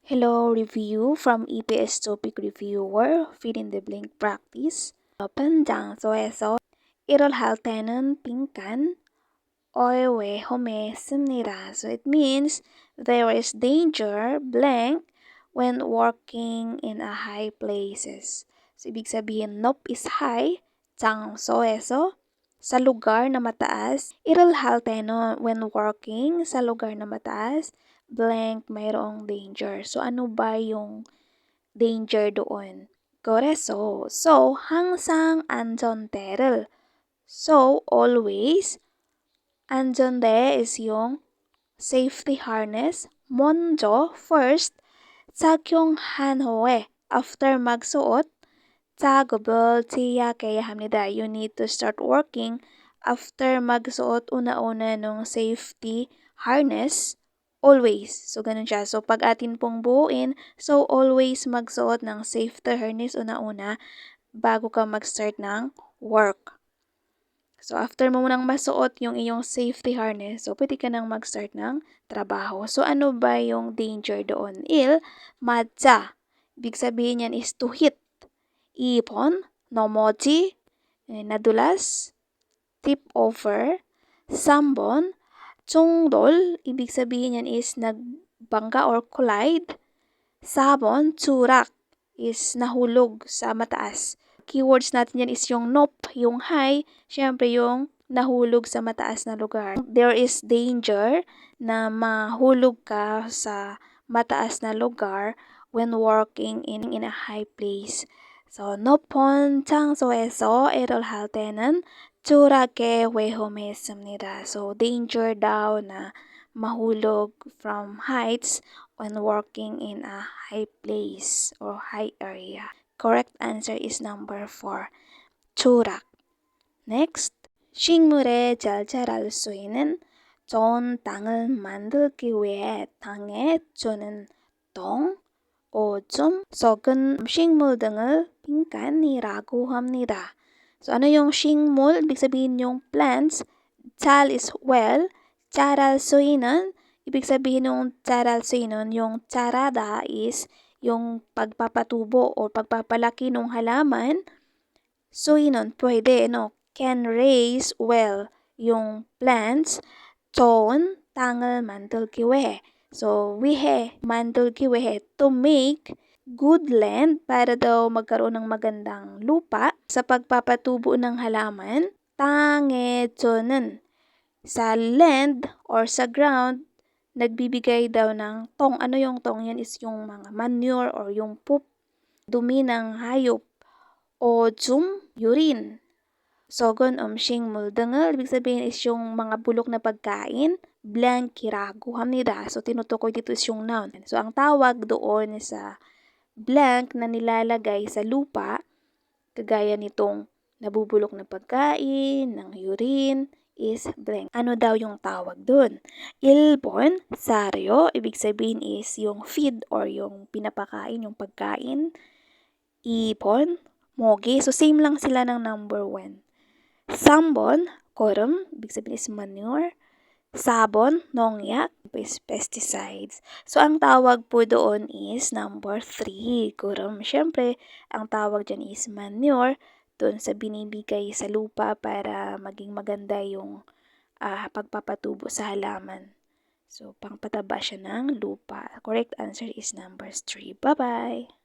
Hello, review from EPS Topic Reviewer, fill in the blank practice. 현장소에서 일을 할 때는 빈칸 어휘했습니다. So it means there is danger blank when working in a high places. So ibig sabihin, nope is high, 장소에서 sa lugar na mataas. Iril halteno when working sa lugar na mataas, blank mayroong danger. So ano ba yung danger doon? 그래서 항상 안전대를 always 안전대 is yung safety harness 먼저 first 착용한 후에 after magsuot 작업을 tiyakeya 합니다. You need to start working after magsuot una-una ng safety harness always. So, ganun siya. So, pag atin pong buuin, always magsuot ng safety harness una-una bago ka mag-start ng work. So, after mo munang masuot yung iyong safety harness, pwede ka nang mag-start ng trabaho. So, ano ba yung danger doon? 맞자. Ibig sabihin yan is to hit. 2번, 넘어지, nadulas, tip over. 3번, 충돌, ibig sabihin yan is nagbangga or collide. 4번, 추락, is nahulog sa mataas. Keywords natin yan is yung nope, yung high, syempre yung nahulog sa mataas na lugar. There is danger na mahulog ka sa mataas na lugar when working in a high place. So, 높은 장소에서 일을 할 때는 추락에 위험했습니다. So, danger daw na mahulog from heights when working in a high place or high area. Correct answer is number 4, 추락. Next, 식물에 잘 자랄 수 있는 좋은 땅을 만들기 위해 땅에 주는 똥, 오줌, 썩은 식물 등을 빈칸이라고 합니다. So, ano yung 식물? Ibig sabihin yung plants. 잘 is well. 자랄 수 있는. Ibig sabihin yung 자랄 수 있는, yung 자라다 is yung pagpapatubo o pagpapalaki ng halaman. 수 있는, pwede, can raise well yung plants. 좋은 땅을 만들기 위해. So, 만들기 위해, to make good land para daw magkaroon ng magandang lupa sa pagpapatubo ng halaman. 땅에 주는, sa land or sa ground, nagbibigay daw ng tong. Ano yung tong? Yan is yung mga manure or yung poop, dumi ng hayop. 오줌, urine. 썩은 음식물 등을, ibig sabihin is yung mga bulok na pagkain, blank이라고 합니다. So, tinutukoy dito is yung noun. So, ang tawag doon sa blank na nilalagay sa lupa, kagaya nitong nabubulok na pagkain, ng urine, is blank. Ano daw yung tawag doon? 1번, saryo. Ibig sabihin is yung feed or yung pinapakain, yung pagkain. 2번, mogi. So, same lang sila ng number 1. 3번, korum. Ibig sabihin is manure. 4번, 농약, is pesticides. So, ang tawag po doon is number 3, korum. Siyempre, ang tawag dyan is manure, doon sa binibigay sa lupa para maging maganda yung pagpapatubo sa halaman. So, pangpataba siya ng lupa. Correct answer is number 3. Bye-bye!